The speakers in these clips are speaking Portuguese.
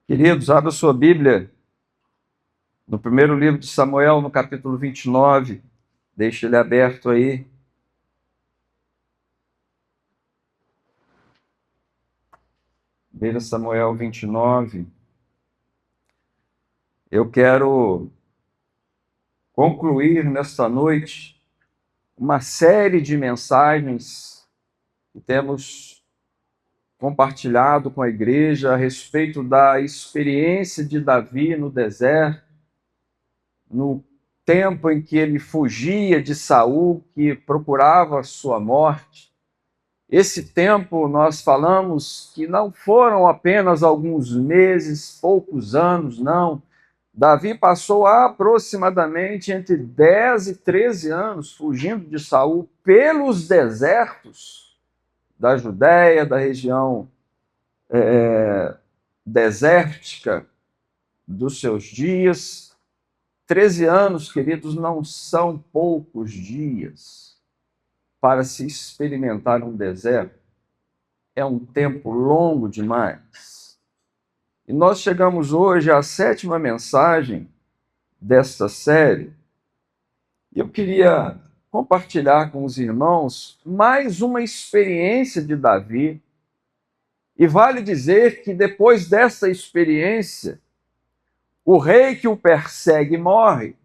Queridos, abra sua Bíblia no primeiro livro de Samuel, no capítulo 29. Deixe ele aberto aí. Veja Samuel 29. Eu quero concluir nesta noite uma série de mensagens que temos compartilhado com a igreja a respeito da experiência de Davi no deserto, no tempo em que ele fugia de Saul, que procurava a sua morte. Esse tempo nós falamos que não foram apenas alguns meses, poucos anos, não. Davi passou aproximadamente entre 10 e 13 anos fugindo de Saul pelos desertos da Judéia, da região desértica dos seus dias. 13 anos, queridos, não são poucos dias para se experimentar um deserto. É um tempo longo demais. E nós chegamos hoje à 7ª mensagem desta série. E eu queria compartilhar com os irmãos mais uma experiência de Davi. E vale dizer que depois dessa experiência, o rei que o persegue morre.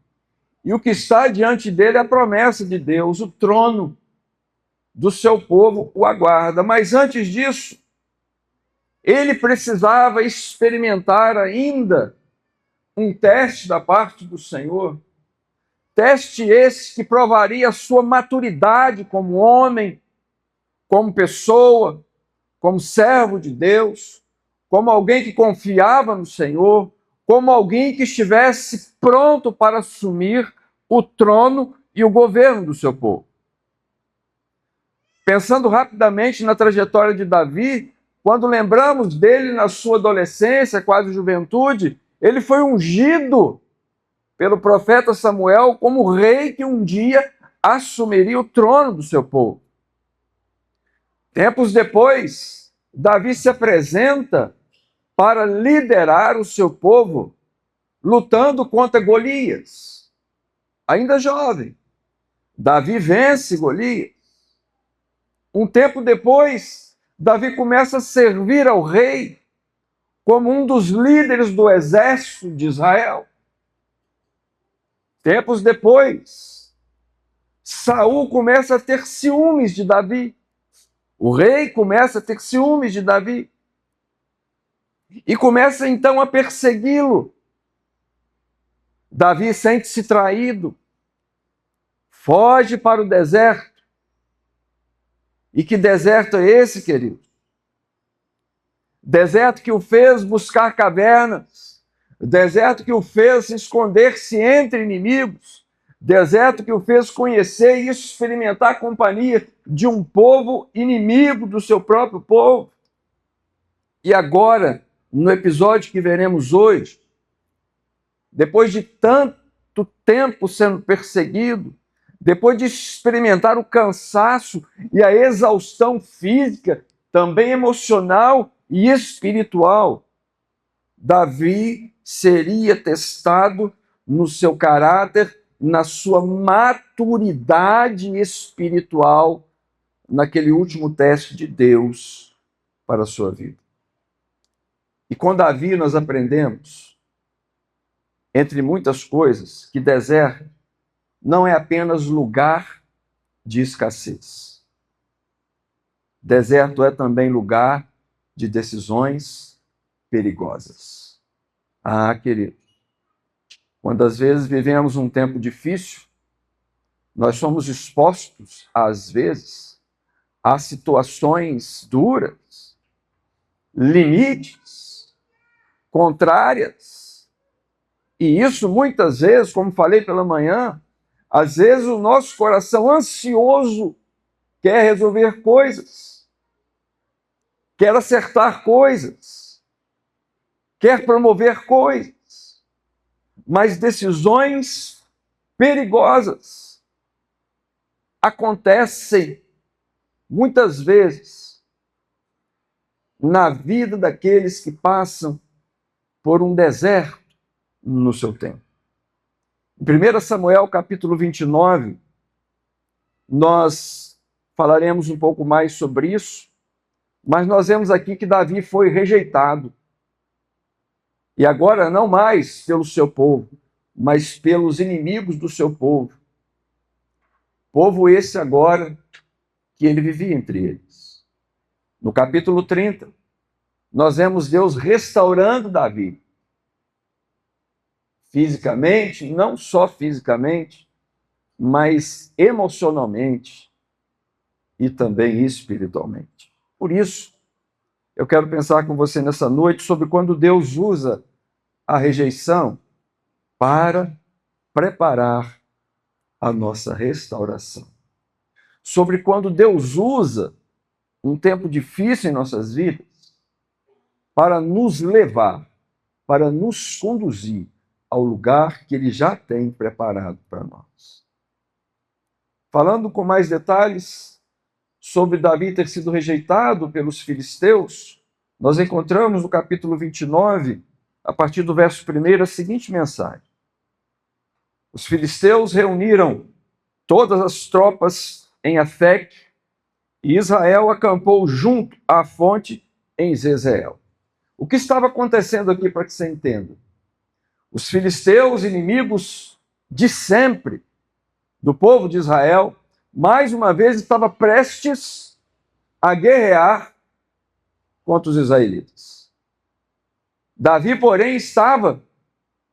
E o que está diante dele é a promessa de Deus, o trono do seu povo o aguarda. Mas antes disso, ele precisava experimentar ainda um teste da parte do Senhor. Teste esse que provaria a sua maturidade como homem, como pessoa, como servo de Deus, como alguém que confiava no Senhor, como alguém que estivesse pronto para assumir o trono e o governo do seu povo. Pensando rapidamente na trajetória de Davi, quando lembramos dele na sua adolescência, quase juventude, ele foi ungido pelo profeta Samuel como rei que um dia assumiria o trono do seu povo. Tempos depois, Davi se apresenta para liderar o seu povo, lutando contra Golias. Ainda jovem, Davi vence Golias. Um tempo depois, Davi começa a servir ao rei como um dos líderes do exército de Israel. Tempos depois, Saul começa a ter ciúmes de Davi. O rei começa a ter ciúmes de Davi. E começa então a persegui-lo. Davi sente-se traído. Foge para o deserto. E que deserto é esse, querido? Deserto que o fez buscar cavernas. Deserto que o fez esconder-se entre inimigos. Deserto que o fez conhecer e experimentar a companhia de um povo inimigo do seu próprio povo. E agora, no episódio que veremos hoje, depois de tanto tempo sendo perseguido, depois de experimentar o cansaço e a exaustão física, também emocional e espiritual, Davi seria testado no seu caráter, na sua maturidade espiritual, naquele último teste de Deus para a sua vida. E com Davi nós aprendemos, entre muitas coisas, que deserto não é apenas lugar de escassez. Deserto é também lugar de decisões perigosas. Ah, querido, quando às vezes vivemos um tempo difícil, nós somos expostos, às vezes, a situações duras, limites, contrárias. E isso muitas vezes, como falei pela manhã, às vezes o nosso coração ansioso quer resolver coisas, quer acertar coisas, quer promover coisas, mas decisões perigosas acontecem muitas vezes na vida daqueles que passam por um deserto no seu tempo. Em 1 Samuel, capítulo 29, nós falaremos um pouco mais sobre isso, mas nós vemos aqui que Davi foi rejeitado. E agora não mais pelo seu povo, mas pelos inimigos do seu povo. Povo esse agora que ele vivia entre eles. No capítulo 30, nós vemos Deus restaurando Davi. Fisicamente, não só fisicamente, mas emocionalmente e também espiritualmente. Por isso, eu quero pensar com você nessa noite sobre quando Deus usa a rejeição para preparar a nossa restauração. Sobre quando Deus usa um tempo difícil em nossas vidas para nos levar, para nos conduzir ao lugar que Ele já tem preparado para nós. Falando com mais detalhes sobre Davi ter sido rejeitado pelos filisteus, nós encontramos no capítulo 29, a partir do verso 1, a seguinte mensagem. Os filisteus reuniram todas as tropas em Afec e Israel acampou junto à fonte em Jezreel. O que estava acontecendo aqui para que você entenda? Os filisteus, inimigos de sempre do povo de Israel, mais uma vez estava prestes a guerrear contra os israelitas. Davi, porém, estava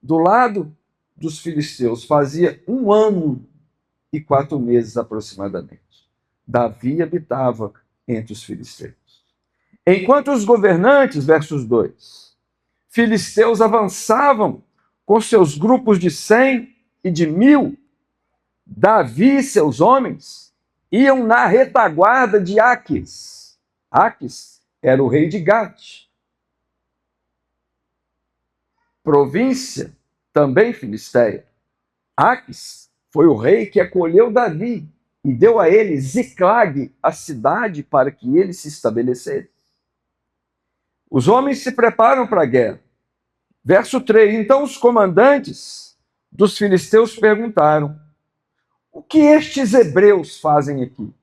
do lado dos filisteus, fazia 1 ano e 4 meses aproximadamente. Davi habitava entre os filisteus. Enquanto os governantes, versos 2, filisteus avançavam com seus grupos de 100 e de 1000, Davi e seus homens iam na retaguarda de Aques. Aques era o rei de Gate, província também filisteia. Aques foi o rei que acolheu Davi e deu a ele Ziclag, a cidade para que ele se estabelecesse. Os homens se preparam para a guerra. Verso 3. Então os comandantes dos filisteus perguntaram: o que estes hebreus fazem aqui?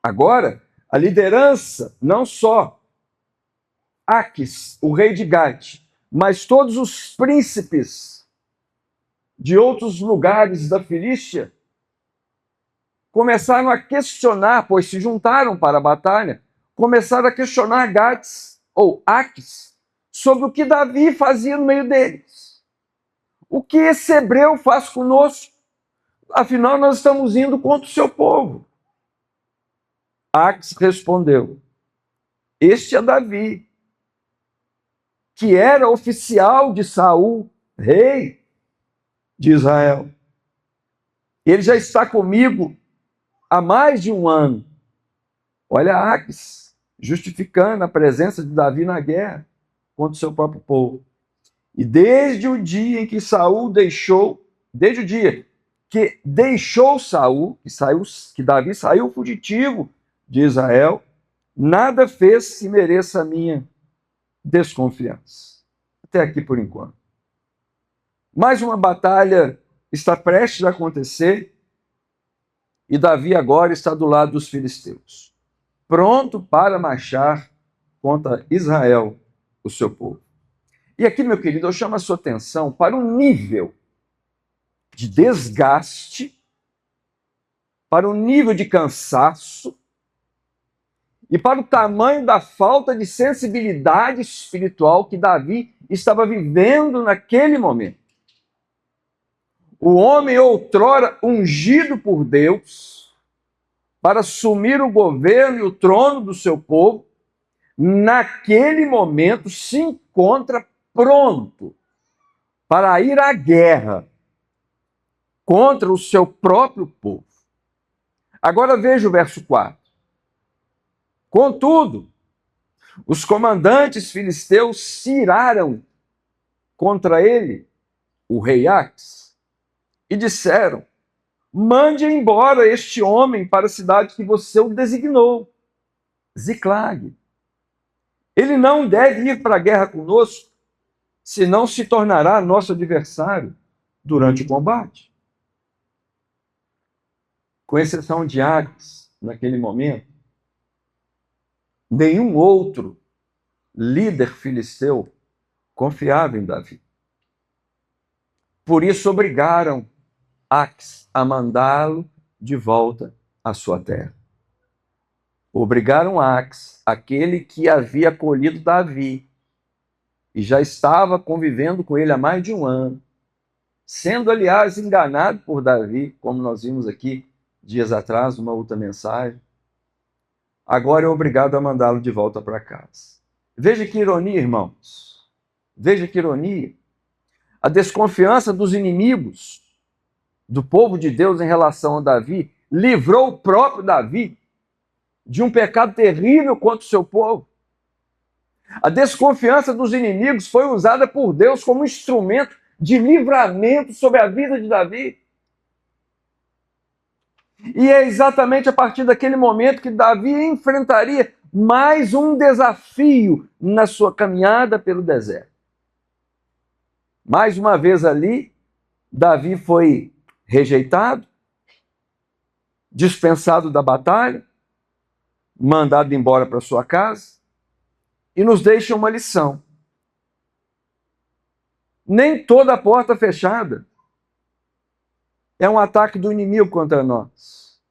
Agora, a liderança, não só Aques, o rei de Gate, mas todos os príncipes de outros lugares da Filístia, começaram a questionar, pois se juntaram para a batalha, começaram a questionar Gates ou Aques sobre o que Davi fazia no meio deles. O que esse hebreu faz conosco? Afinal, nós estamos indo contra o seu povo. Aques respondeu: este é Davi, que era oficial de Saul, rei de Israel. Ele já está comigo há mais de 1 ano. Olha Aques, justificando a presença de Davi na guerra contra o seu próprio povo. E desde o dia em que Saul deixou, desde o dia que deixou Saul, que Davi saiu fugitivo de Israel, nada fez que mereça a minha desconfiança. Até aqui por enquanto. Mais uma batalha está prestes a acontecer e Davi agora está do lado dos filisteus, pronto para marchar contra Israel, o seu povo. E aqui, meu querido, eu chamo a sua atenção para um nível de desgaste, para um nível de cansaço e para o tamanho da falta de sensibilidade espiritual que Davi estava vivendo naquele momento. O homem outrora ungido por Deus para assumir o governo e o trono do seu povo, naquele momento se encontra pronto para ir à guerra contra o seu próprio povo. Agora veja o verso 4. Contudo, os comandantes filisteus se iraram contra ele, o rei Aques, e disseram: mande embora este homem para a cidade que você o designou, Ziclag. Ele não deve ir para a guerra conosco. senão se tornará nosso adversário durante o combate. Com exceção de Aques, naquele momento, nenhum outro líder filisteu confiava em Davi. Por isso obrigaram Aques a mandá-lo de volta à sua terra. Obrigaram Aques, aquele que havia acolhido Davi e já estava convivendo com ele há mais de um ano, sendo, aliás, enganado por Davi, como nós vimos aqui dias atrás, numa outra mensagem. Agora é obrigado a mandá-lo de volta para casa. Veja que ironia, irmãos. Veja que ironia. A desconfiança dos inimigos do povo de Deus em relação a Davi livrou o próprio Davi de um pecado terrível contra o seu povo. A desconfiança dos inimigos foi usada por Deus como instrumento de livramento sobre a vida de Davi. E é exatamente a partir daquele momento que Davi enfrentaria mais um desafio na sua caminhada pelo deserto. Mais uma vez ali, Davi foi rejeitado, dispensado da batalha, mandado embora para sua casa, e nos deixa uma lição. Nem toda porta fechada é um ataque do inimigo contra nós.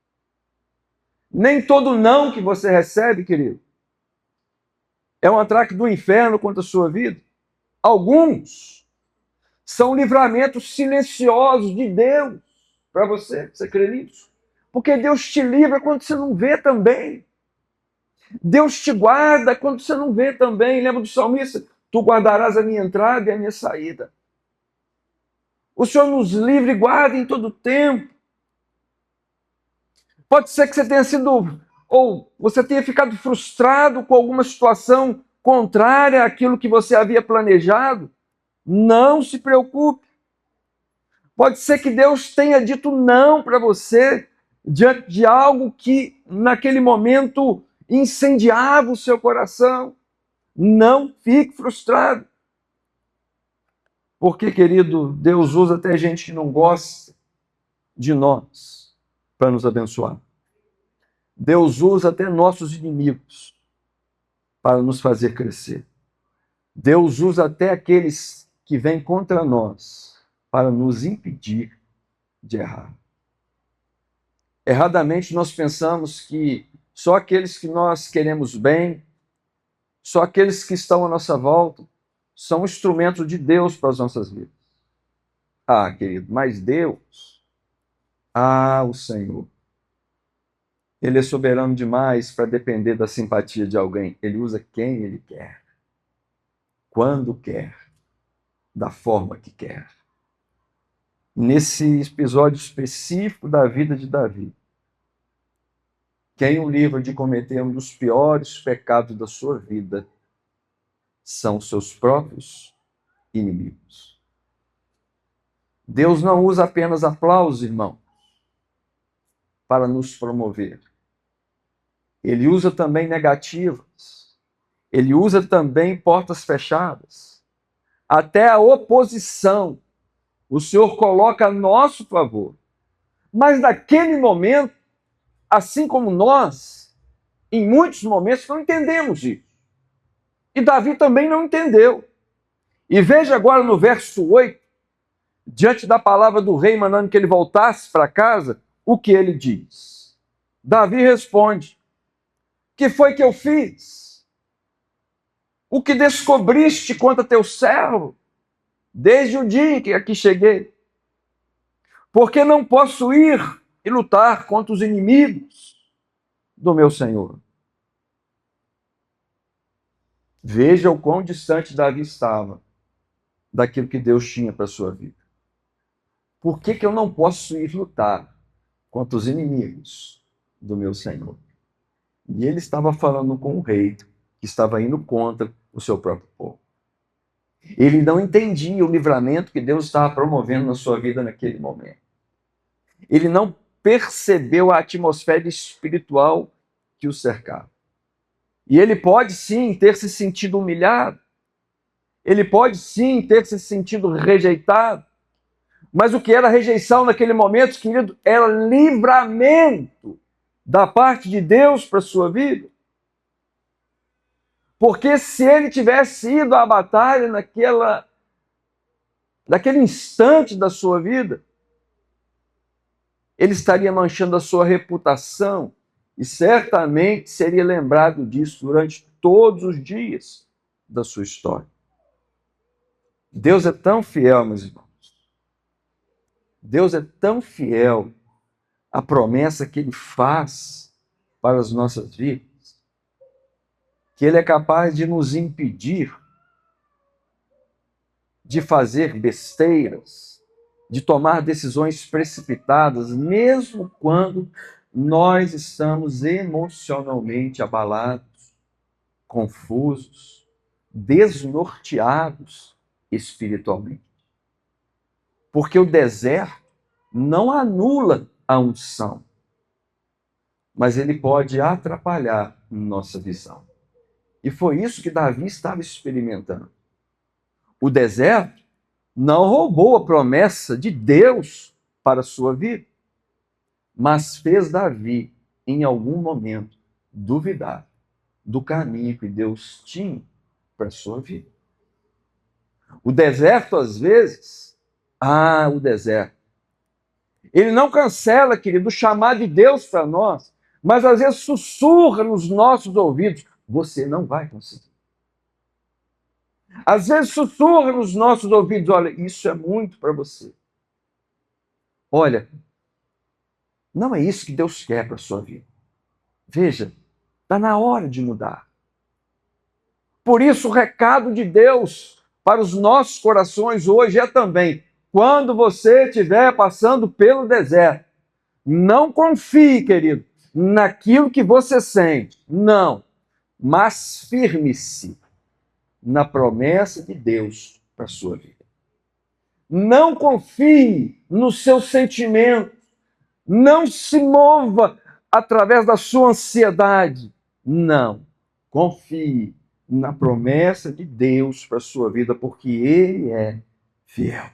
Nem todo não que você recebe, querido, é um ataque do inferno contra a sua vida. Alguns são livramentos silenciosos de Deus para você. Você crê nisso? Porque Deus te livra quando você não vê também. Deus te guarda quando você não vê também. Lembra do salmista? Tu guardarás a minha entrada e a minha saída. O Senhor nos livra e guarda em todo tempo. Pode ser que você tenha sido, ou você tenha ficado frustrado com alguma situação contrária àquilo que você havia planejado. Não se preocupe. Pode ser que Deus tenha dito não para você diante de algo que naquele momento incendiava o seu coração. Não fique frustrado. Porque, querido, Deus usa até gente que não gosta de nós para nos abençoar. Deus usa até nossos inimigos para nos fazer crescer. Deus usa até aqueles que vêm contra nós para nos impedir de errar. Erradamente nós pensamos que só aqueles que nós queremos bem, só aqueles que estão à nossa volta, são instrumentos de Deus para as nossas vidas. Ah, querido, mas Deus, o Senhor, Ele é soberano demais para depender da simpatia de alguém. Ele usa quem Ele quer, quando quer, da forma que quer. Nesse episódio específico da vida de Davi, quem o livra de cometer um dos piores pecados da sua vida são seus próprios inimigos. Deus não usa apenas aplausos, irmão, para nos promover. Ele usa também negativas. Ele usa também portas fechadas. Até a oposição o Senhor coloca a nosso favor. Mas naquele momento, assim como nós, em muitos momentos não entendemos isso. E Davi também não entendeu. E veja agora no verso 8, diante da palavra do rei mandando que ele voltasse para casa, o que ele diz. Davi responde: que foi que eu fiz? O que descobriste contra teu servo? Desde o dia em que aqui cheguei. Porque não posso ir e lutar contra os inimigos do meu Senhor. Veja o quão distante Davi estava daquilo que Deus tinha para a sua vida. Por que eu não posso ir lutar contra os inimigos do meu Senhor? E ele estava falando com um rei que estava indo contra o seu próprio povo. Ele não entendia o livramento que Deus estava promovendo na sua vida naquele momento. Ele não percebeu a atmosfera espiritual que o cercava. E ele pode sim ter se sentido humilhado. Ele pode sim ter se sentido rejeitado, mas o que era rejeição naquele momento, querido, era livramento da parte de Deus para a sua vida. Porque se ele tivesse ido à batalha naquele instante da sua vida, ele estaria manchando a sua reputação e certamente seria lembrado disso durante todos os dias da sua história. Deus é tão fiel, meus irmãos. Deus é tão fiel à promessa que Ele faz para as nossas vidas, que Ele é capaz de nos impedir de fazer besteiras, de tomar decisões precipitadas, mesmo quando nós estamos emocionalmente abalados, confusos, desnorteados espiritualmente. Porque o deserto não anula a unção, mas ele pode atrapalhar nossa visão. E foi isso que Davi estava experimentando. O deserto não roubou a promessa de Deus para a sua vida, mas fez Davi, em algum momento, duvidar do caminho que Deus tinha para a sua vida. O deserto, às vezes, o deserto, ele não cancela, querido, o chamado de Deus para nós, mas às vezes sussurra nos nossos ouvidos: você não vai conseguir. Às vezes sussurra nos nossos ouvidos: olha, isso é muito para você. Olha, não é isso que Deus quer para a sua vida. Veja, está na hora de mudar. Por isso, o recado de Deus para os nossos corações hoje é também: quando você estiver passando pelo deserto, não confie, querido, naquilo que você sente. Não. Mas firme-se na promessa de Deus para a sua vida. Não confie no seu sentimento. Não se mova através da sua ansiedade. Não. Confie na promessa de Deus para a sua vida, porque Ele é fiel.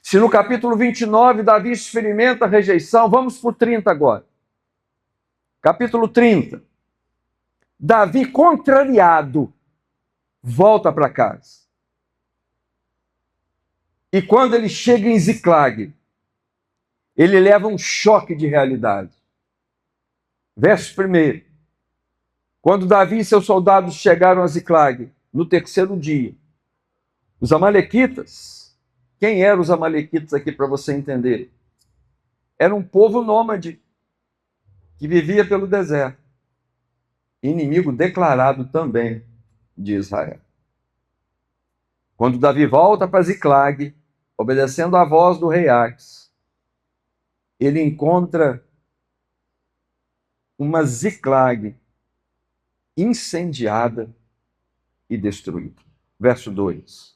Se no capítulo 29 Davi experimenta a rejeição, vamos para o 30 agora. Capítulo 30. Davi, contrariado, volta para casa. E quando ele chega em Ziclag, ele leva um choque de realidade. Verso 1. Quando Davi e seus soldados chegaram a Ziclag, no terceiro dia, os amalequitas, quem eram os amalequitas aqui para você entender? Era um povo nômade que vivia pelo deserto, inimigo declarado também de Israel. Quando Davi volta para Ziclag, obedecendo à voz do rei Aques, ele encontra uma Ziclag incendiada e destruída. Verso 2.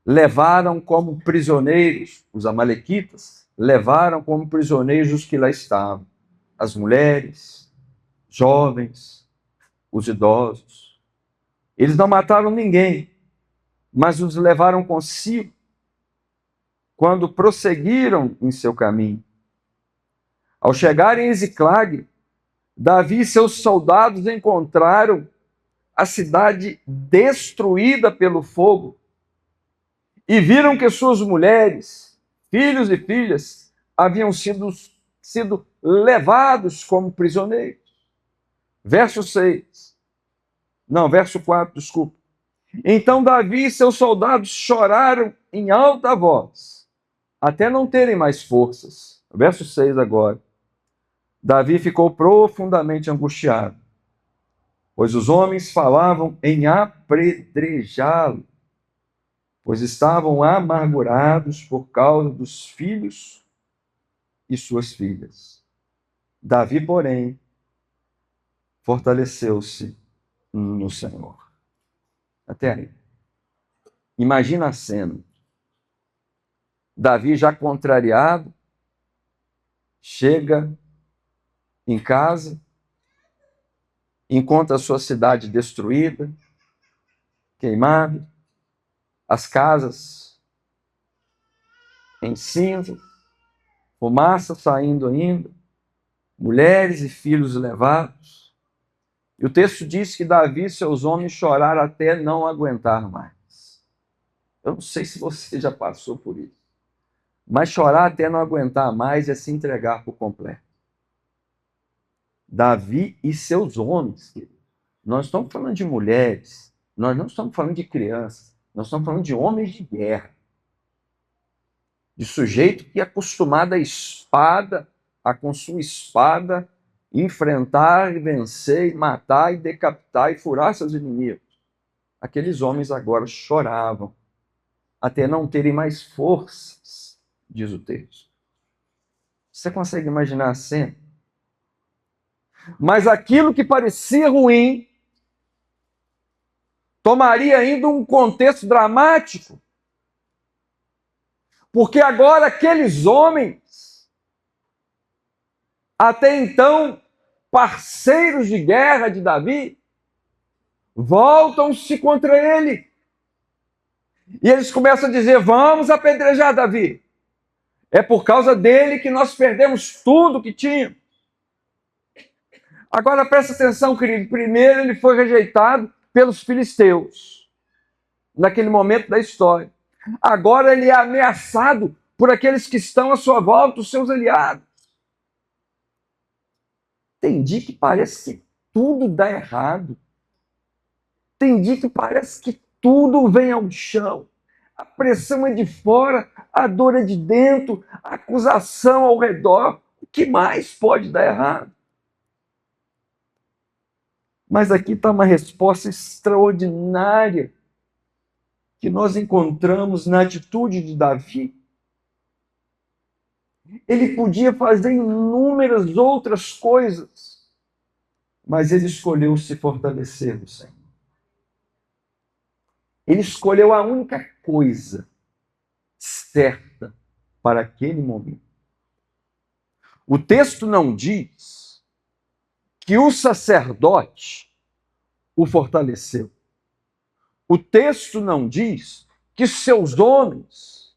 Levaram como prisioneiros, os amalequitas, levaram como prisioneiros os que lá estavam, as mulheres, jovens, os idosos. Eles não mataram ninguém, mas os levaram consigo quando prosseguiram em seu caminho. Ao chegarem em Ziclag, Davi e seus soldados encontraram a cidade destruída pelo fogo e viram que suas mulheres, filhos e filhas haviam sido levados como prisioneiros. Verso 4, desculpa. Então Davi e seus soldados choraram em alta voz, até não terem mais forças. Verso 6 agora. Davi ficou profundamente angustiado, pois os homens falavam em apedrejá-lo, pois estavam amargurados por causa dos filhos e suas filhas. Davi, porém, fortaleceu-se no Senhor. Até aí. Imagina a cena. Davi, já contrariado, chega em casa, encontra a sua cidade destruída, queimada, as casas em cinzas, fumaça saindo ainda, mulheres e filhos levados. E o texto diz que Davi e seus homens choraram até não aguentar mais. Eu não sei se você já passou por isso, mas chorar até não aguentar mais é se entregar por completo. Davi e seus homens, querido. Nós estamos falando de mulheres, nós não estamos falando de crianças, nós estamos falando de homens de guerra. De sujeito que é acostumado à espada, a com sua espada enfrentar e vencer, e matar e decapitar e furar seus inimigos. Aqueles homens agora choravam até não terem mais forças, diz o texto. Você consegue imaginar a cena? Mas aquilo que parecia ruim tomaria ainda um contexto dramático. Porque agora aqueles homens, até então parceiros de guerra de Davi, voltam-se contra ele. E eles começam a dizer: vamos apedrejar Davi. É por causa dele que nós perdemos tudo que tínhamos. Agora presta atenção, querido. Primeiro ele foi rejeitado pelos filisteus, naquele momento da história. Agora ele é ameaçado por aqueles que estão à sua volta, os seus aliados. Tem dia que parece que tudo dá errado. Tem dia que parece que tudo vem ao chão. A pressão é de fora, a dor é de dentro, a acusação ao redor. O que mais pode dar errado? Mas aqui está uma resposta extraordinária que nós encontramos na atitude de Davi. Ele podia fazer inúmeras outras coisas, mas ele escolheu se fortalecer no Senhor. Ele escolheu a única coisa certa para aquele momento. O texto não diz que o sacerdote o fortaleceu. O texto não diz que seus homens,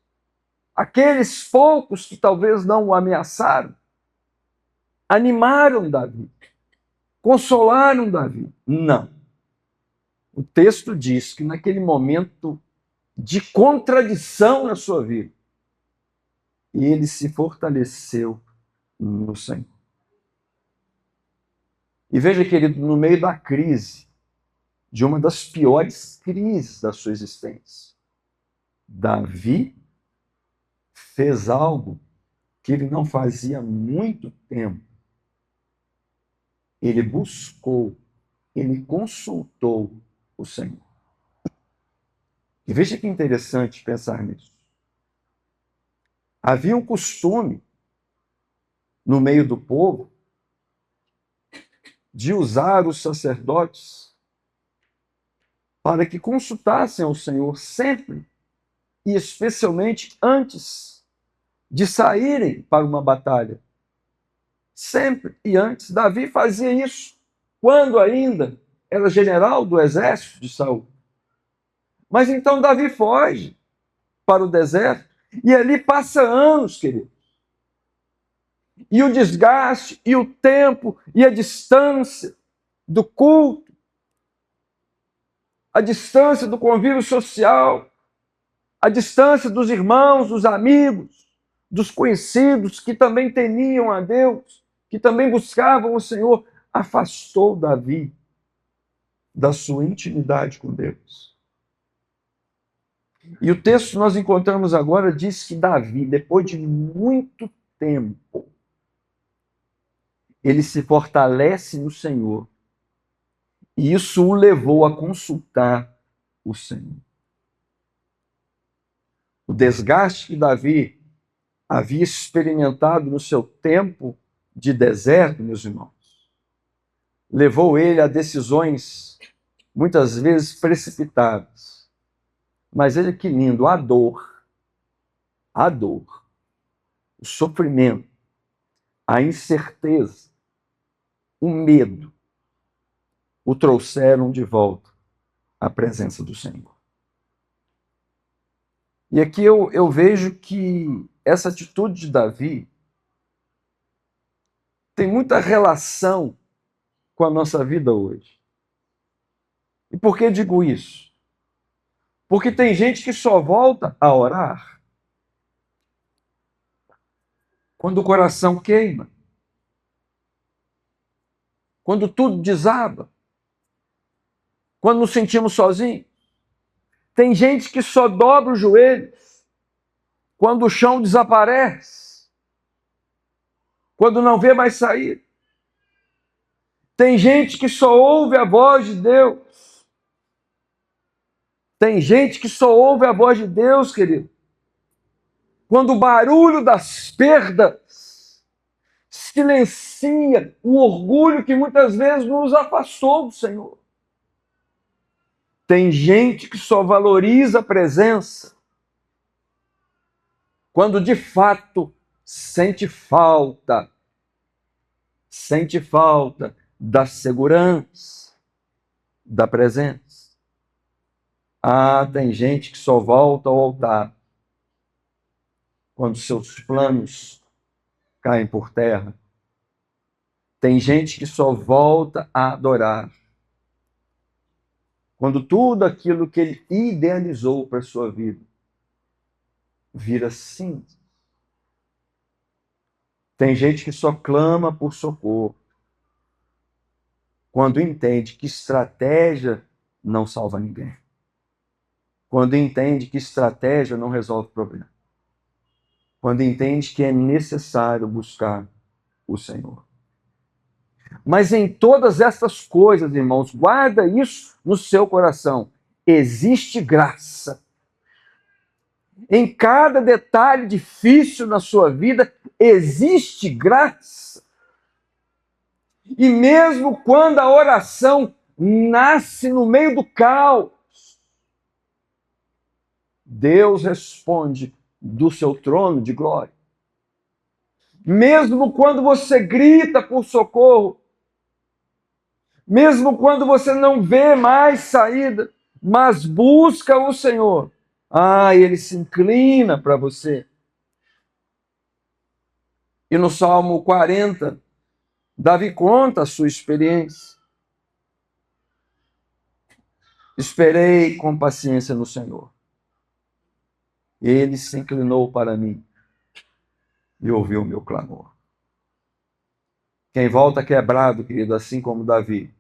aqueles poucos que talvez não o ameaçaram, animaram Davi, consolaram Davi. Não. O texto diz que naquele momento de contradição na sua vida, ele se fortaleceu no Senhor. E veja, querido, no meio da crise, de uma das piores crises da sua existência, Davi fez algo que ele não fazia há muito tempo. Ele buscou, ele consultou o Senhor. E veja que interessante pensar nisso. Havia um costume no meio do povo de usar os sacerdotes para que consultassem ao Senhor sempre e especialmente antes de saírem para uma batalha. Sempre e antes. Davi fazia isso quando ainda era general do exército de Saul. Mas então Davi foge para o deserto e ali passa anos, querido. E o desgaste, e o tempo, e a distância do culto, a distância do convívio social, a distância dos irmãos, dos amigos, dos conhecidos que também temiam a Deus, que também buscavam o Senhor, afastou Davi da sua intimidade com Deus. E o texto que nós encontramos agora diz que Davi, depois de muito tempo, ele se fortalece no Senhor. E isso o levou a consultar o Senhor. O desgaste que Davi havia experimentado no seu tempo de deserto, meus irmãos, levou ele a decisões muitas vezes precipitadas. Mas olha que lindo, a dor, o sofrimento, a incerteza, o medo, o trouxeram de volta à presença do Senhor. E aqui eu vejo que essa atitude de Davi tem muita relação com a nossa vida hoje. E por que digo isso? Porque tem gente que só volta a orar quando o coração queima, quando tudo desaba, quando nos sentimos sozinhos. Tem gente que só dobra os joelhos quando o chão desaparece, quando não vê mais sair. Tem gente que só ouve a voz de Deus. Tem gente que só ouve a voz de Deus, querido, quando o barulho das perdas silencia o orgulho que muitas vezes nos afastou do Senhor. Tem gente que só valoriza a presença quando de fato sente falta da segurança, da presença. Ah, tem gente que só volta ao altar quando seus planos caem por terra. Tem gente que só volta a adorar quando tudo aquilo que ele idealizou para a sua vida vira cinza. Tem gente que só clama por socorro quando entende que estratégia não salva ninguém. Quando entende que estratégia não resolve o problema. Quando entende que é necessário buscar o Senhor. Mas em todas essas coisas, irmãos, guarda isso no seu coração. Existe graça. Em cada detalhe difícil na sua vida, existe graça. E mesmo quando a oração nasce no meio do caos, Deus responde do seu trono de glória. Mesmo quando você grita por socorro, mesmo quando você não vê mais saída, mas busca o Senhor, ele se inclina para você. E no Salmo 40, Davi conta a sua experiência. Esperei com paciência no Senhor. Ele se inclinou para mim e ouviu o meu clamor. Quem volta quebrado, querido, assim como Davi,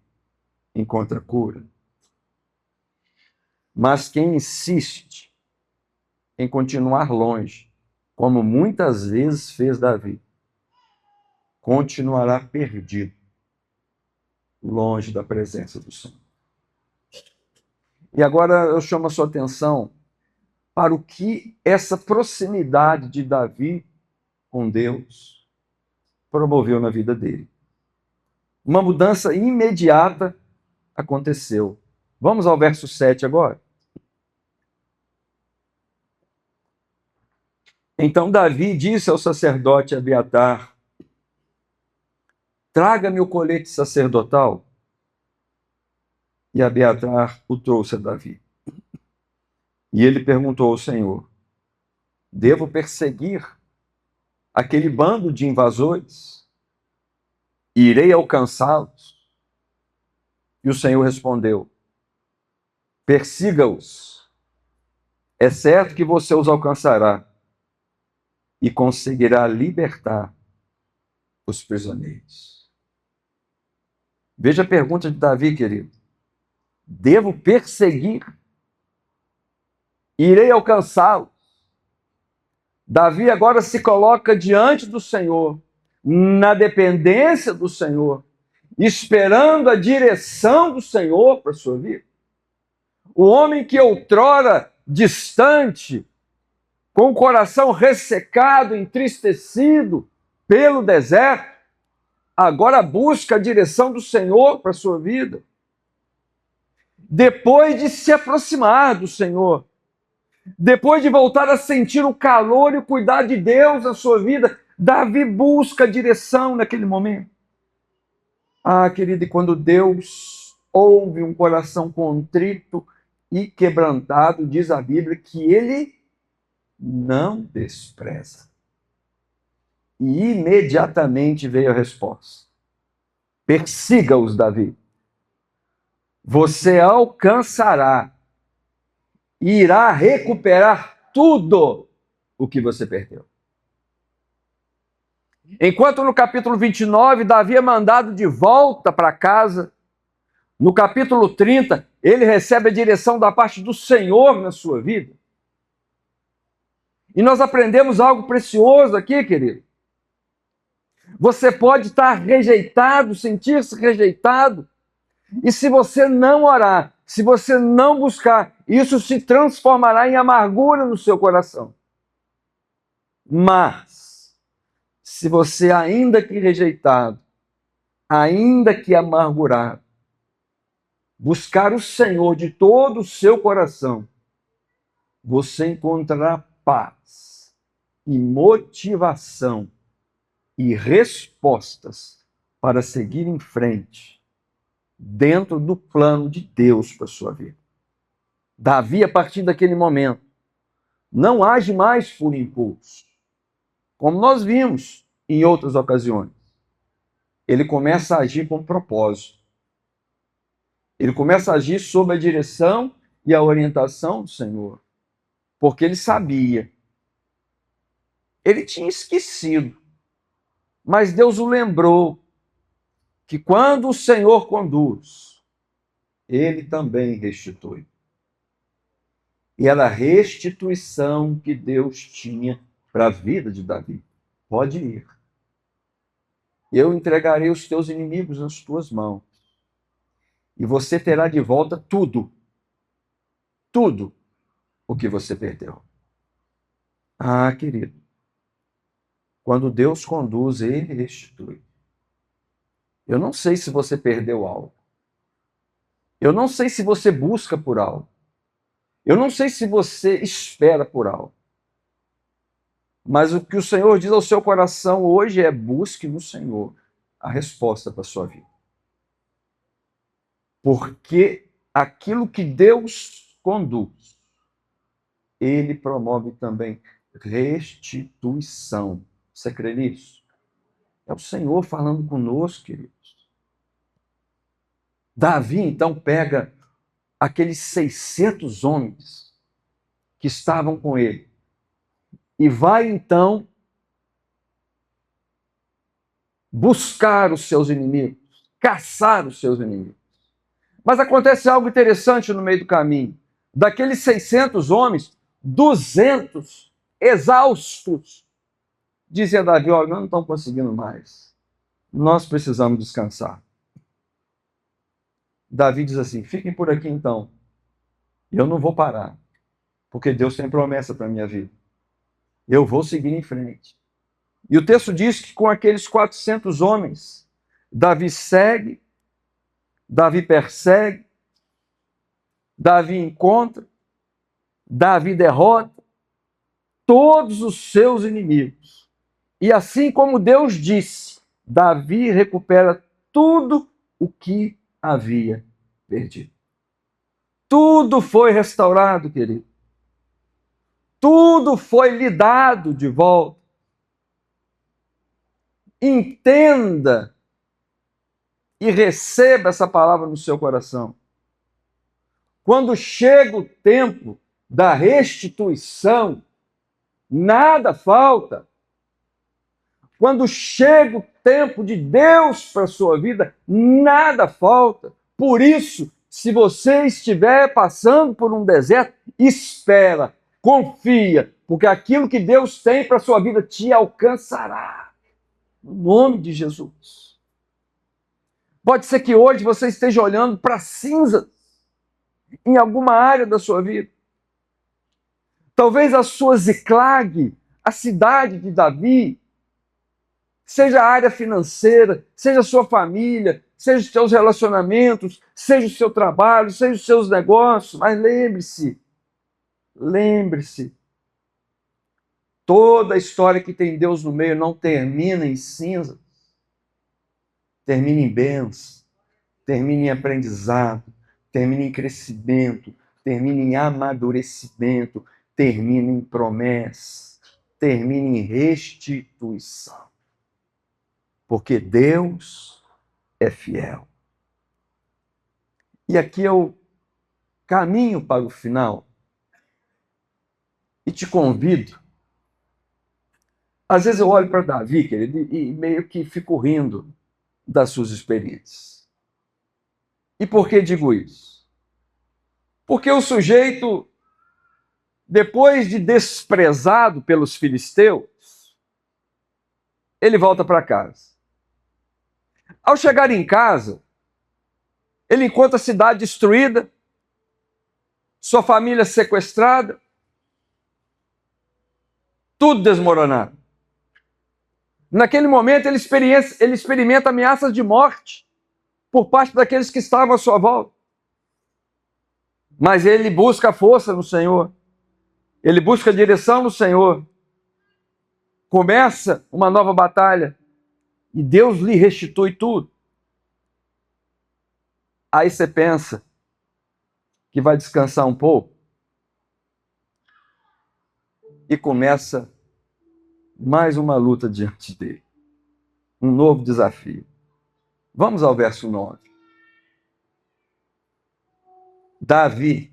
encontra cura. Mas quem insiste em continuar longe, como muitas vezes fez Davi, continuará perdido, longe da presença do Senhor. E agora eu chamo a sua atenção para o que essa proximidade de Davi com Deus promoveu na vida dele. Uma mudança imediata aconteceu. Vamos ao verso 7 agora. Então Davi disse ao sacerdote Abiatar: traga-me o colete sacerdotal. E Abiatar o trouxe a Davi. E ele perguntou ao Senhor: devo perseguir aquele bando de invasores? Irei alcançá-los? E o Senhor respondeu: persiga-os. É certo que você os alcançará e conseguirá libertar os prisioneiros. Veja a pergunta de Davi, querido. Devo perseguir? Irei alcançá-los? Davi agora se coloca diante do Senhor, na dependência do Senhor, esperando a direção do Senhor para a sua vida. O homem que outrora distante, com o coração ressecado, entristecido pelo deserto, agora busca a direção do Senhor para a sua vida. Depois de se aproximar do Senhor, depois de voltar a sentir o calor e o cuidado de Deus na sua vida, Davi busca a direção naquele momento. Querido, e quando Deus ouve um coração contrito e quebrantado, diz a Bíblia que ele não despreza. E imediatamente veio a resposta: persiga-os, Davi. Você alcançará e irá recuperar tudo o que você perdeu. Enquanto no capítulo 29, Davi é mandado de volta para casa, no capítulo 30, ele recebe a direção da parte do Senhor na sua vida. E nós aprendemos algo precioso aqui, querido. Você pode estar rejeitado, sentir-se rejeitado, e se você não orar, se você não buscar, isso se transformará em amargura no seu coração. Mas, se você, ainda que rejeitado, ainda que amargurado, buscar o Senhor de todo o seu coração, você encontrará paz e motivação e respostas para seguir em frente dentro do plano de Deus para a sua vida. Davi, a partir daquele momento, não age mais por impulso, como nós vimos em outras ocasiões. Ele começa a agir com propósito. Ele começa a agir sob a direção e a orientação do Senhor, porque ele sabia. Ele tinha esquecido, mas Deus o lembrou que quando o Senhor conduz, ele também restitui. E era a restituição que Deus tinha para a vida de Davi. Pode ir. Eu entregarei os teus inimigos nas tuas mãos. E você terá de volta tudo. Tudo o que você perdeu. Ah, querido. Quando Deus conduz, ele restitui. Eu não sei se você perdeu algo. Eu não sei se você busca por algo. Eu não sei se você espera por algo. Mas o que o Senhor diz ao seu coração hoje é: busque no Senhor a resposta para a sua vida. Porque aquilo que Deus conduz, ele promove também restituição. Você crê nisso? É o Senhor falando conosco, queridos. Davi, então, pega aqueles 600 homens que estavam com ele e vai, então, buscar os seus inimigos, caçar os seus inimigos. Mas acontece algo interessante no meio do caminho. Daqueles 600 homens, 200 exaustos, dizia Davi: olha, nós não estamos conseguindo mais. Nós precisamos descansar. Davi diz assim: fiquem por aqui então. Eu não vou parar, porque Deus tem promessa para a minha vida. Eu vou seguir em frente. E o texto diz que com aqueles 400 homens, Davi segue, Davi persegue, Davi encontra, Davi derrota todos os seus inimigos. E assim como Deus disse, Davi recupera tudo o que havia perdido. Tudo foi restaurado, querido. Tudo foi lhe dado de volta. Entenda e receba essa palavra no seu coração. Quando chega o tempo da restituição, nada falta. Quando chega o tempo de Deus para a sua vida, nada falta. Por isso, se você estiver passando por um deserto, espera, confia, porque aquilo que Deus tem para a sua vida te alcançará. No nome de Jesus. Pode ser que hoje você esteja olhando para cinzas em alguma área da sua vida. Talvez a sua Ziclag, a cidade de Davi, seja a área financeira, seja a sua família, seja os seus relacionamentos, seja o seu trabalho, seja os seus negócios. Mas lembre-se, toda a história que tem Deus no meio não termina em cinza, termina em bênção, termina em aprendizado, termina em crescimento, termina em amadurecimento, termina em promessa, termina em restituição. Porque Deus é fiel. E aqui eu caminho para o final e te convido. Às vezes eu olho para Davi, querido, e meio que fico rindo das suas experiências. E por que digo isso? Porque o sujeito, depois de desprezado pelos filisteus, ele volta para casa. Ao chegar em casa, ele encontra a cidade destruída, sua família sequestrada, tudo desmoronado. Naquele momento, ele experimenta ameaças de morte por parte daqueles que estavam à sua volta. Mas ele busca força no Senhor. Ele busca direção no Senhor. Começa uma nova batalha e Deus lhe restitui tudo. Aí você pensa que vai descansar um pouco e começa mais uma luta diante dele. Um novo desafio. Vamos ao verso 9. Davi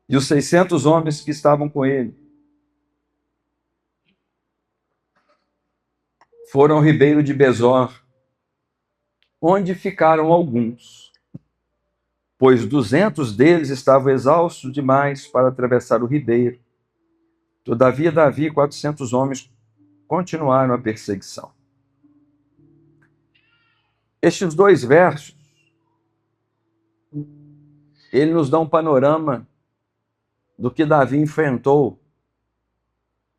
e os 600 homens que estavam com ele foram ao ribeiro de Besor, onde ficaram alguns, pois 200 deles estavam exaustos demais para atravessar o ribeiro. Todavia, Davi e 400 homens continuaram a perseguição. Estes dois versos, ele nos dá um panorama do que Davi enfrentou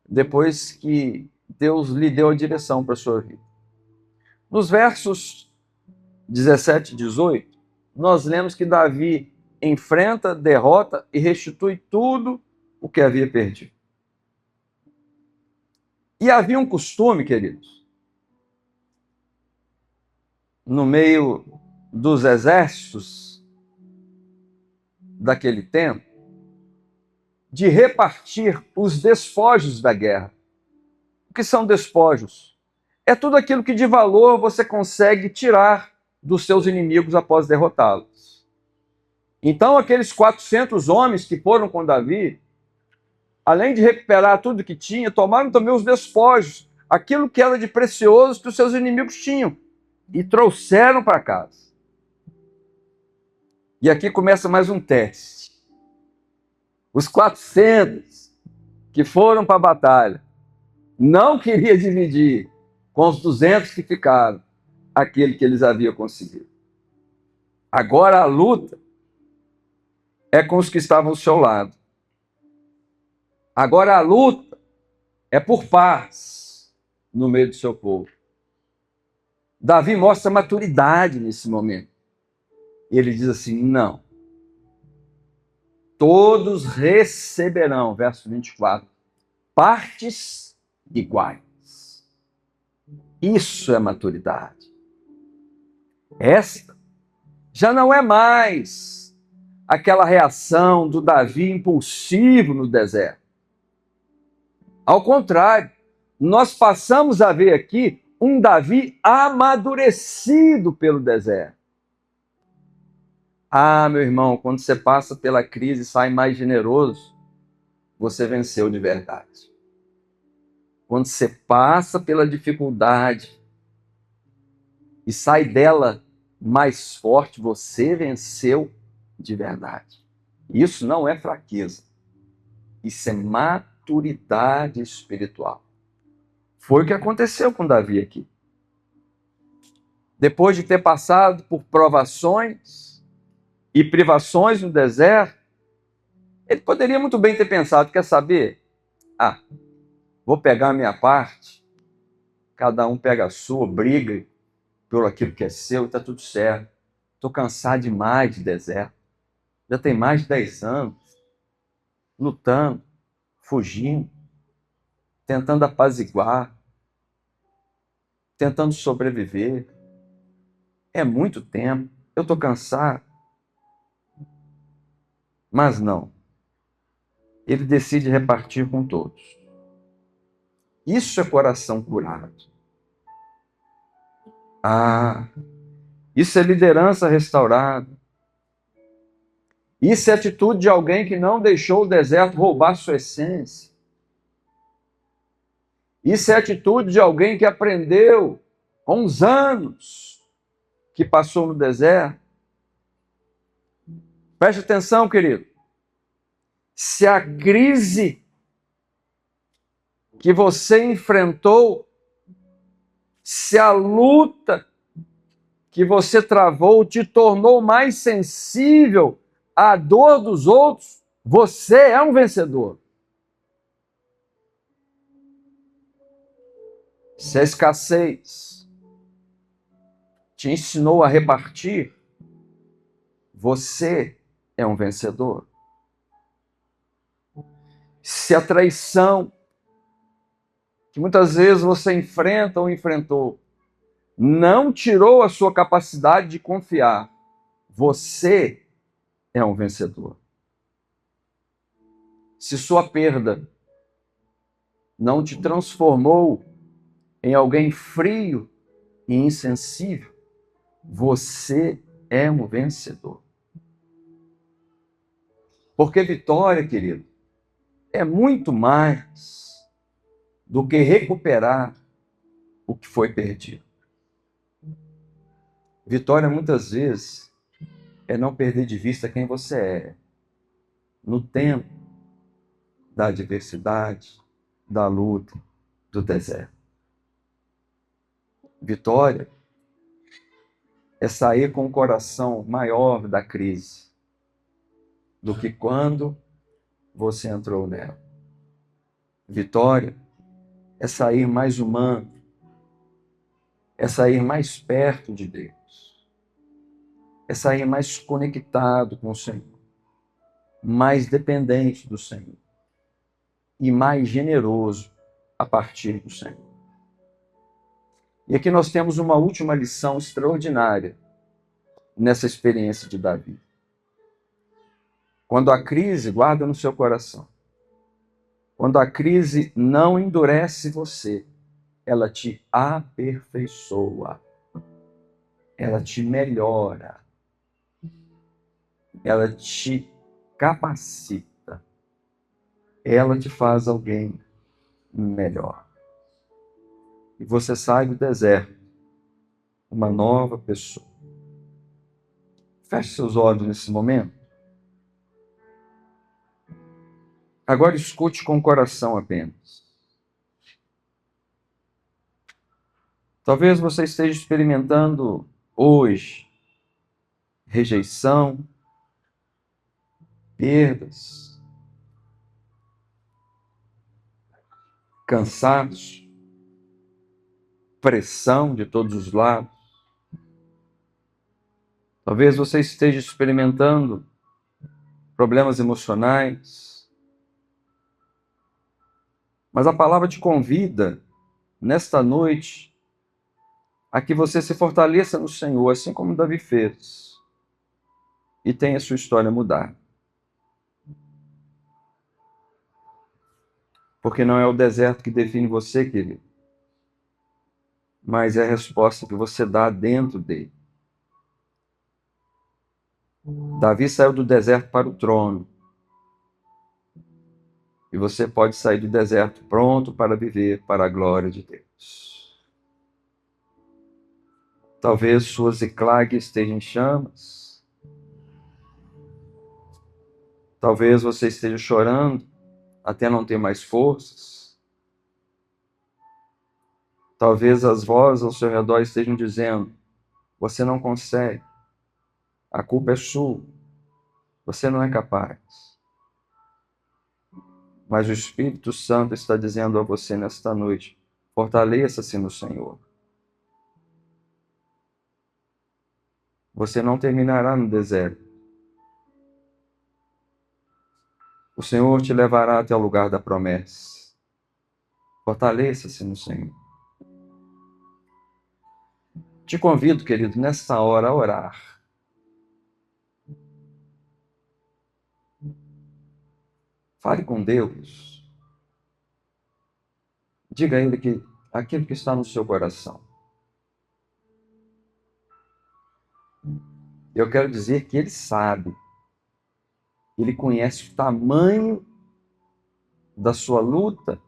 depois que Deus lhe deu a direção para a sua vida. Nos versos 17 e 18, nós lemos que Davi enfrenta, derrota e restitui tudo o que havia perdido. E havia um costume, queridos, no meio dos exércitos daquele tempo, de repartir os despojos da guerra. O que são despojos? É tudo aquilo que de valor você consegue tirar dos seus inimigos após derrotá-los. Então, aqueles 400 homens que foram com Davi, além de recuperar tudo que tinha, tomaram também os despojos, aquilo que era de precioso que os seus inimigos tinham, e trouxeram para casa. E aqui começa mais um teste. Os 400 que foram para a batalha não queriam dividir com os 200 que ficaram aquele que eles haviam conseguido. Agora a luta é com os que estavam ao seu lado. Agora a luta é por paz no meio do seu povo. Davi mostra maturidade nesse momento. Ele diz assim, não. Todos receberão, verso 24, partes iguais. Isso é maturidade. Esta já não é mais aquela reação do Davi impulsivo no deserto. Ao contrário, nós passamos a ver aqui um Davi amadurecido pelo deserto. Ah, meu irmão, quando você passa pela crise e sai mais generoso, você venceu de verdade. Quando você passa pela dificuldade e sai dela mais forte, você venceu de verdade. Isso não é fraqueza. Isso é maturidade espiritual. Foi o que aconteceu com Davi aqui. Depois de ter passado por provações e privações no deserto, ele poderia muito bem ter pensado, quer saber? Vou pegar a minha parte, cada um pega a sua, briga por aquilo que é seu, está tudo certo. Estou cansado demais de deserto. Já tem mais de 10 anos lutando, fugindo, tentando apaziguar, tentando sobreviver. É muito tempo, eu estou cansado. Mas não. ele decide repartir com todos. Isso é coração curado. Isso é liderança restaurada. Isso é atitude de alguém que não deixou o deserto roubar sua essência. Isso é atitude de alguém que aprendeu com os anos que passou no deserto. Preste atenção, querido. Se a crise que você enfrentou, se a luta que você travou te tornou mais sensível à dor dos outros, você é um vencedor. Se a escassez te ensinou a repartir, você é um vencedor. Se a traição que muitas vezes você enfrenta ou enfrentou não tirou a sua capacidade de confiar, você é um vencedor. Se sua perda não te transformou em alguém frio e insensível, você é um vencedor. Porque vitória, querido, é muito mais do que recuperar o que foi perdido. Vitória, muitas vezes, é não perder de vista quem você é no tempo da adversidade, da luta, do deserto. Vitória é sair com o coração maior da crise do que quando você entrou nela. Vitória é sair mais humano, é sair mais perto de Deus, é sair mais conectado com o Senhor, mais dependente do Senhor e mais generoso a partir do Senhor. E aqui nós temos uma última lição extraordinária nessa experiência de Davi. Quando a crise, guarda no seu coração, quando a crise não endurece você, ela te aperfeiçoa, ela te melhora, ela te capacita, ela te faz alguém melhor. E você sai do deserto uma nova pessoa. Feche seus olhos nesse momento. Agora escute com o coração apenas. Talvez você esteja experimentando hoje rejeição, perdas, cansaço, pressão de todos os lados. Talvez você esteja experimentando problemas emocionais. Mas a palavra te convida, nesta noite, a que você se fortaleça no Senhor, assim como Davi fez, e tenha sua história mudar. Porque não é o deserto que define você, querido, mas é a resposta que você dá dentro dele. Davi saiu do deserto para o trono. E você pode sair do deserto pronto para viver para a glória de Deus. Talvez sua Ziclag esteja em chamas. Talvez você esteja chorando até não ter mais forças. Talvez as vozes ao seu redor estejam dizendo: você não consegue, a culpa é sua, você não é capaz. Mas o Espírito Santo está dizendo a você nesta noite: fortaleça-se no Senhor. Você não terminará no deserto. O Senhor te levará até o lugar da promessa. Fortaleça-se no Senhor. Te convido, querido, nessa hora a orar. Fale com Deus. Diga a Ele que aquilo que está no seu coração. Eu quero dizer que Ele sabe. Ele conhece o tamanho da sua luta,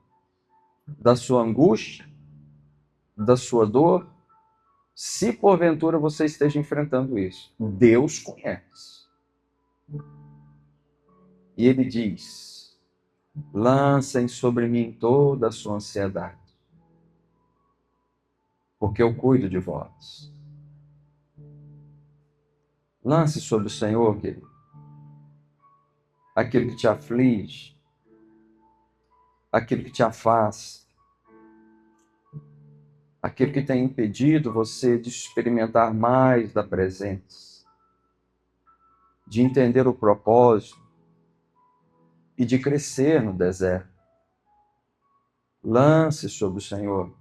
da sua angústia, da sua dor. Se porventura você esteja enfrentando isso, Deus conhece. E Ele diz: lancem sobre mim toda a sua ansiedade, porque eu cuido de vós. Lance sobre o Senhor, querido, aquilo que te aflige, aquilo que te afasta, aquilo que tem impedido você de experimentar mais da presença, de entender o propósito e de crescer no deserto. Lance sobre o Senhor.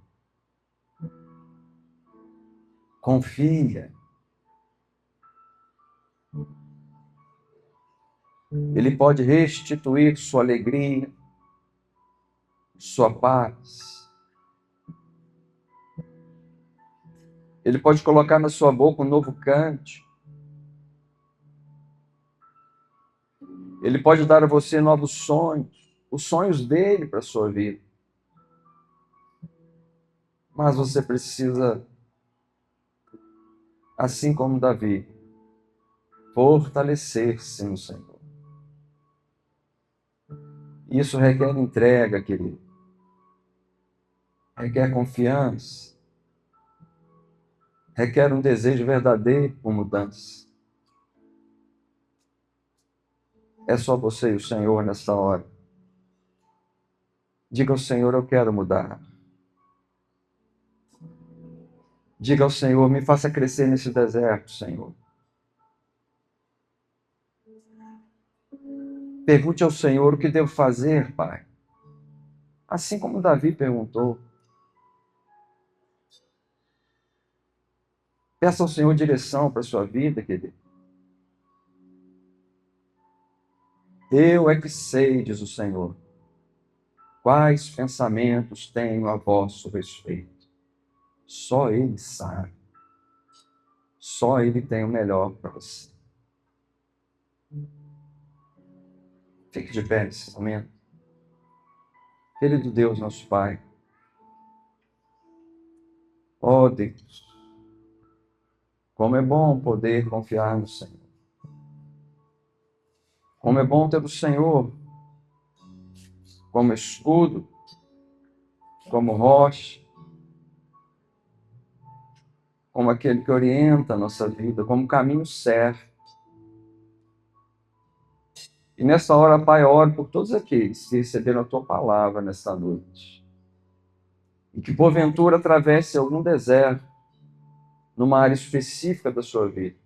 Confia. Ele pode restituir sua alegria, sua paz. Ele pode colocar na sua boca um novo cântico. Ele pode dar a você novos sonhos, os sonhos dele para a sua vida. Mas você precisa, assim como Davi, fortalecer-se no Senhor. Isso requer entrega, querido. Requer confiança. Requer um desejo verdadeiro por mudança. É só você e o Senhor nessa hora. Diga ao Senhor: eu quero mudar. Diga ao Senhor: me faça crescer nesse deserto, Senhor. Pergunte ao Senhor: o que devo fazer, Pai? Assim como Davi perguntou. Peça ao Senhor direção para a sua vida, querido. Eu é que sei, diz o Senhor, quais pensamentos tenho a vosso respeito. Só Ele sabe. Só Ele tem o melhor para você. Fique de pé nesse momento. Querido Deus, nosso Pai. Ó Deus, como é bom poder confiar no Senhor. Como é bom ter o Senhor como escudo, como rocha, como aquele que orienta a nossa vida, como caminho certo. E nessa hora, Pai, oro por todos aqueles que receberam a Tua palavra nesta noite. E que porventura atravesse algum deserto, numa área específica da sua vida.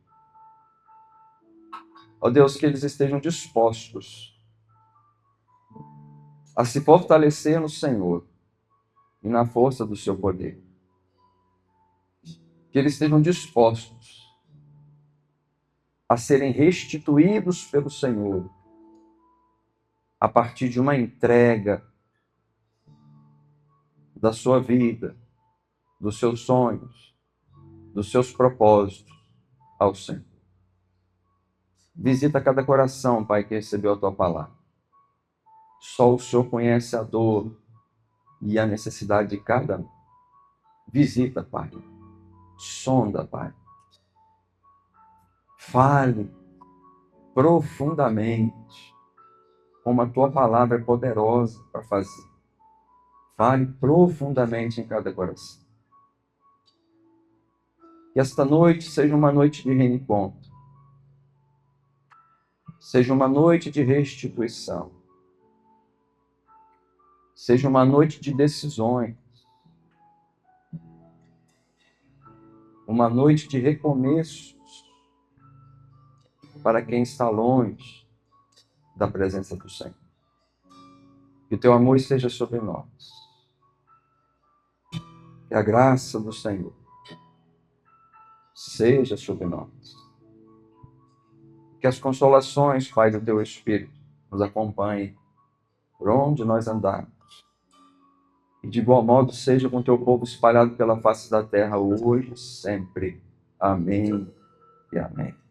Ó Deus, que eles estejam dispostos a se fortalecer no Senhor e na força do seu poder. Que eles estejam dispostos a serem restituídos pelo Senhor a partir de uma entrega da sua vida, dos seus sonhos, dos seus propósitos ao Senhor. Visita cada coração, Pai, que recebeu a Tua palavra. Só o Senhor conhece a dor e a necessidade de cada um. Visita, Pai. Sonda, Pai. Fale profundamente, como a Tua palavra é poderosa para fazer. Fale profundamente em cada coração. Que esta noite seja uma noite de reencontro. Seja uma noite de restituição. Seja uma noite de decisões. Uma noite de recomeços para quem está longe da presença do Senhor. Que o Teu amor esteja sobre nós. Que a graça do Senhor seja sobre nós. Que as consolações, Pai, do Teu Espírito nos acompanhem por onde nós andarmos. E de igual modo seja com teu povo espalhado pela face da terra hoje e sempre. Amém e amém.